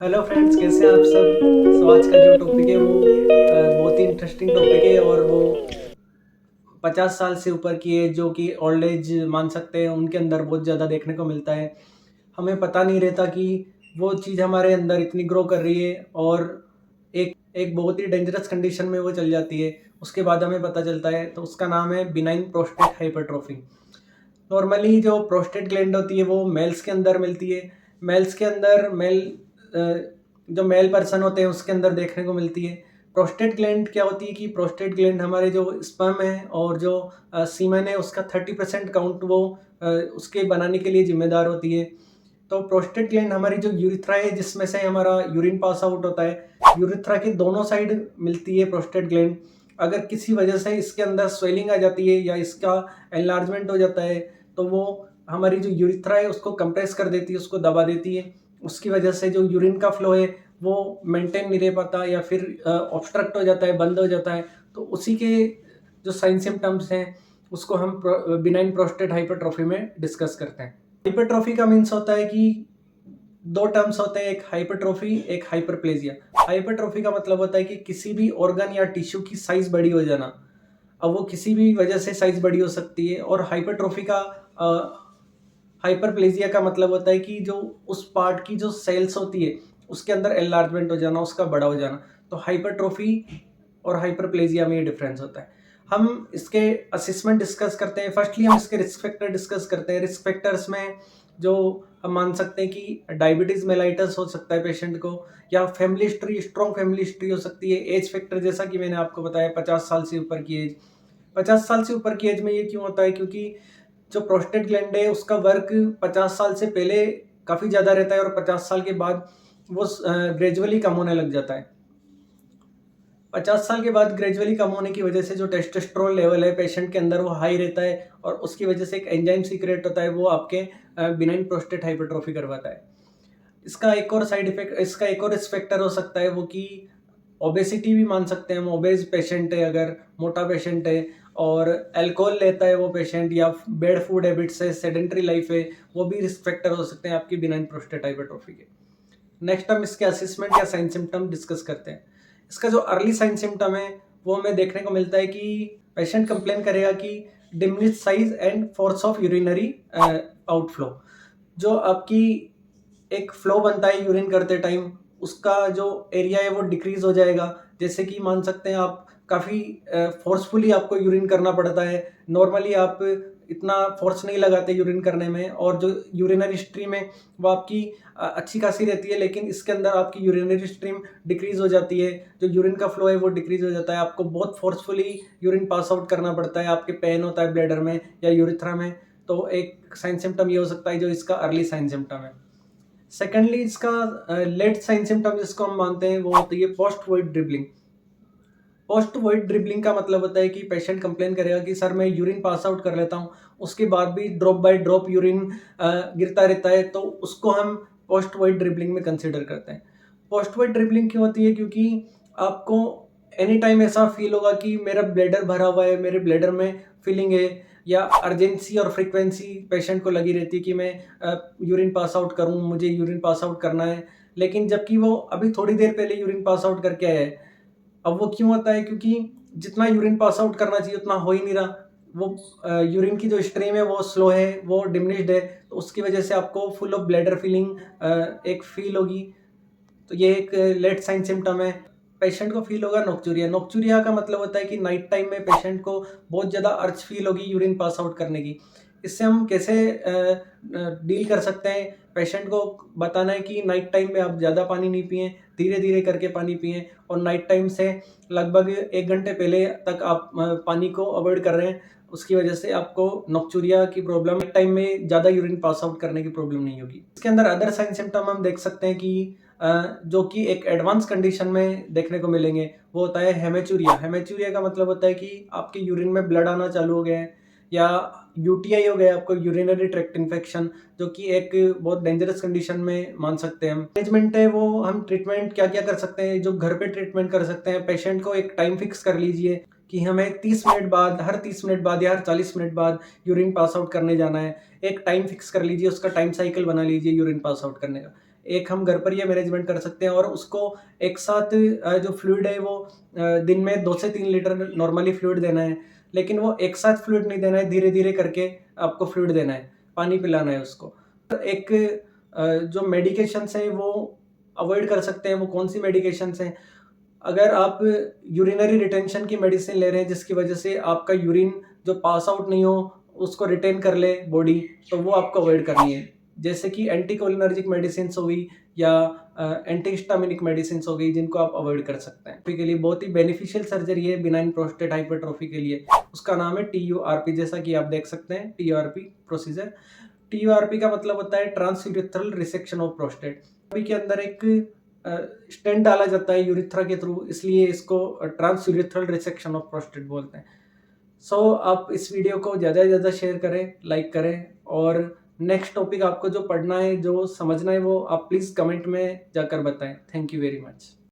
Hello friends, कैसे हैं आप सब। आज का जो टॉपिक है वो बहुत ही इंटरेस्टिंग टॉपिक है और वो 50 साल से ऊपर की एज जो कि ओल्ड एज मान सकते हैं उनके अंदर बहुत ज़्यादा देखने को मिलता है। हमें पता नहीं रहता कि वो चीज़ हमारे अंदर इतनी ग्रो कर रही है और एक एक बहुत ही डेंजरस कंडीशन में वो चल जाती है। उसके बाद हमें पता चलता है, तो उसका नाम है बिनाइन प्रोस्टेट हाइपरट्रोफी। नॉर्मली जो प्रोस्टेट ग्लैंड होती है वो मेल्स के अंदर मिलती है। मेल्स के अंदर जो मेल पर्सन होते हैं उसके अंदर देखने को मिलती है। प्रोस्टेट ग्लैंड क्या होती है कि प्रोस्टेट ग्लैंड हमारे जो स्पर्म है और जो सीमेन है उसका 30% काउंट वो उसके बनाने के लिए जिम्मेदार होती है। तो प्रोस्टेट ग्लैंड हमारी जो यूरिथ्रा है जिसमें से हमारा यूरिन पास आउट होता है, यूरिथ्रा के दोनों साइड मिलती है प्रोस्टेट ग्लैंड। अगर किसी वजह से इसके अंदर स्वेलिंग आ जाती है या इसका एनलार्जमेंट हो जाता है तो वो हमारी जो यूरिथ्रा है उसको कंप्रेस कर देती है, उसको दबा देती है। उसकी वजह से जो यूरिन का फ्लो है वो मेंटेन नहीं रह पाता या फिर ऑब्स्ट्रक्ट हो जाता है, बंद हो जाता है। तो उसी के जो साइन सिम्टम्स हैं उसको हम बिनाइन प्रोस्टेट हाइपरट्रॉफी में डिस्कस करते हैं। हाइपरट्रॉफी का मीन्स होता है कि दो टर्म्स होते हैं, एक हाइपरट्रॉफी, एक हाइपरप्लेजिया। हाइपरट्रॉफी का मतलब होता है कि किसी भी ऑर्गन या टिश्यू की साइज बड़ी हो जाना। अब वो किसी भी वजह से साइज बड़ी हो सकती है। और हाइपरट्रॉफी का हाइपरप्लेजिया का मतलब होता है कि जो उस पार्ट की जो सेल्स होती है उसके अंदर एनलार्जमेंट हो जाना, उसका बड़ा हो जाना। तो हाइपरट्रॉफी और हाइपरप्लेजिया में ये डिफरेंस होता है। हम इसके असेसमेंट डिस्कस करते हैं। फर्स्टली हम इसके रिस्क फैक्टर डिस्कस करते हैं। रिस्क फैक्टर्स में जो हम मान सकते हैं कि डायबिटीज मेलाइटस हो सकता है पेशेंट को, या family history, strong family history हो सकती है। एज फैक्टर जैसा कि मैंने आपको बताया 50 साल से ऊपर की एज। 50 साल से ऊपर की एज में ये क्यों होता है, क्योंकि जो प्रोस्टेट ग्लैंड है उसका वर्क 50 साल से पहले काफ़ी ज़्यादा रहता है और 50 साल के बाद वो ग्रेजुअली कम होने लग जाता है। 50 साल के बाद ग्रेजुअली कम होने की वजह से जो टेस्टोस्टेरोन लेवल है पेशेंट के अंदर वो हाई रहता है और उसकी वजह से एक एंजाइम सीक्रेट होता है, वो आपके बिनाइन प्रोस्टेट हाइपरट्रॉफी करवाता है। इसका एक और साइड इफेक्ट, इसका एक और रिस्क फैक्टर हो सकता है वो कि ओबेसिटी भी मान सकते हैं हम। ओबेज पेशेंट है, अगर मोटा पेशेंट है और अल्कोहल लेता है वो पेशेंट, या बैड फूड हैबिट्स है, सेडेंटरी लाइफ है, वो भी रिस्क फैक्टर हो सकते हैं आपकी बिनाइन प्रोस्टेट हाइपरट्रॉफी के। नेक्स्ट हम इसके असेसमेंट या साइन सिम्टम डिस्कस करते हैं। इसका जो अर्ली साइन सिम्टम है वो हमें देखने को मिलता है कि पेशेंट कंप्लेन करेगा कि diminish size and force of urinary outflow. जो आपकी एक फ्लो बनता है यूरिन करते टाइम, उसका जो एरिया है वो डिक्रीज हो जाएगा। जैसे कि मान सकते हैं आप काफ़ी फोर्सफुली आपको यूरिन करना पड़ता है। नॉर्मली आप इतना फोर्स नहीं लगाते यूरिन करने में, और जो यूरिनरी स्ट्रीम है वो आपकी अच्छी खासी रहती है, लेकिन इसके अंदर आपकी यूरिनरी स्ट्रीम डिक्रीज हो जाती है। जो यूरिन का फ्लो है वो डिक्रीज हो जाता है। आपको बहुत फोर्सफुली यूरिन पास आउट करना पड़ता है, आपके पेन होता है ब्लैडर में या यूरिथ्रा में। तो एक साइन सिम्टम ये हो सकता है जो इसका अर्ली साइन सिम्टम है। सेकेंडली इसका लेट साइन सिम्टम जिसको हम मानते हैं वो होती है post void dribbling. Post void dribbling का मतलब होता है कि पेशेंट कंप्लेन करेगा कि सर मैं यूरिन पास आउट कर लेता हूँ, उसके बाद भी ड्रॉप बाय ड्रॉप यूरिन गिरता रहता है, तो उसको हम पोस्ट वॉइड ड्रिबलिंग में कंसिडर करते हैं। पोस्ट वॉइड ड्रिबलिंग क्यों होती है, क्योंकि आपको एनी टाइम ऐसा फील होगा कि मेरा ब्लैडर भरा हुआ है, मेरे ब्लैडर में फीलिंग है, या अर्जेंसी और फ्रीक्वेंसी पेशेंट को लगी रहती है कि मैं यूरिन पास आउट करूँ, मुझे यूरिन पास आउट करना है। लेकिन जबकि वो अभी थोड़ी देर पहले यूरिन पास आउट करके आया है। अब वो क्यों होता है, क्योंकि जितना यूरिन पास आउट करना चाहिए उतना हो ही नहीं रहा। वो यूरिन की जो स्ट्रीम है वो स्लो है, वो डिमिनिश्ड है, तो उसकी वजह से आपको फुल ऑफ ब्लैडर फीलिंग एक फील होगी। तो ये एक लेट साइन सिम्टम है। पेशेंट को फील होगा नोक्चूरिया। नोक्चूरिया का मतलब होता है कि नाइट टाइम में पेशेंट को बहुत ज़्यादा अर्ज फील होगी यूरिन पास आउट करने की। इससे हम कैसे डील कर सकते हैं, पेशेंट को बताना है कि नाइट टाइम में आप ज़्यादा पानी नहीं पिएं, धीरे धीरे करके पानी पिएं, और नाइट टाइम से लगभग 1 घंटे पहले तक आप पानी को अवॉइड कर रहे हैं। उसकी वजह से आपको नोक्चूरिया की प्रॉब्लम, नाइट टाइम में ज़्यादा यूरिन पास आउट करने की प्रॉब्लम नहीं होगी। इसके अंदर अदर साइन सिम्टम हम देख सकते हैं कि जो कि एक एडवांस कंडीशन में देखने को मिलेंगे, वो होता है हेमेचूरिया। हेमेचूरिया का मतलब होता है कि आपके यूरिन में ब्लड आना चालू हो गया है, या यूटीआई हो गया, आपको यूरिनरी ट्रैक्ट इन्फेक्शन, जो कि एक बहुत डेंजरस कंडीशन में मान सकते हैं हम। मैनेजमेंट है वो हम ट्रीटमेंट क्या क्या कर सकते हैं, जो घर पे ट्रीटमेंट कर सकते हैं। पेशेंट को एक टाइम फिक्स कर लीजिए कि हमें 30 मिनट बाद, हर 30 मिनट बाद या हर 40 मिनट बाद यूरिन पास आउट करने जाना है। एक टाइम फिक्स कर लीजिए, उसका टाइम साइकिल बना लीजिए यूरिन पास आउट करने का। एक हम घर पर ये मैनेजमेंट कर सकते हैं और उसको एक साथ जो फ्लूइड है वो दिन में 2 से 3 लीटर नॉर्मली फ्लूइड देना है, लेकिन वो एक साथ फ्लूइड नहीं देना है, धीरे-धीरे करके आपको फ्लूइड देना है, पानी पिलाना है उसको। एक जो मेडिकेशंस हैं वो अवॉइड कर सकते हैं, वो कौन-सी मेडिकेशंस हैं? अगर आप यूरिनरी रिटेंशन की मेडिसिन ले रहे हैं जिसकी वजह से आपका यूरिन जो पास आउट नहीं हो उसको रिटेन कर ले बॉडी, तो वो आपको अवॉइड करनी है। जैसे कि एंटीकोलिनर्जिक मेडिसिन्स हो गई या एंटी हिस्टामिनिक मेडिसिन्स हो गई जिनको आप अवॉइड कर सकते हैं। के लिए बहुत ही बेनिफिशियल सर्जरी है बिनाइन प्रोस्टेट हाइपरट्रॉफी के लिए। उसका नाम है TURP, जैसा कि आप देख सकते हैं TURP प्रोसीजर। TURP का मतलब होता है transurethral resection of prostate. Body के अंदर एक स्टेंट डाला जाता है यूरिथ्रा के थ्रू, इसलिए इसको ट्रांसयूरेथ्रल रिसेक्शन ऑफ प्रोस्टेट बोलते हैं। आप इस वीडियो को ज़्यादा से ज़्यादा शेयर करें, लाइक करें और नेक्स्ट टॉपिक आपको जो पढ़ना है, जो समझना है वो आप प्लीज़ कमेंट में जाकर बताएं। Thank you very much.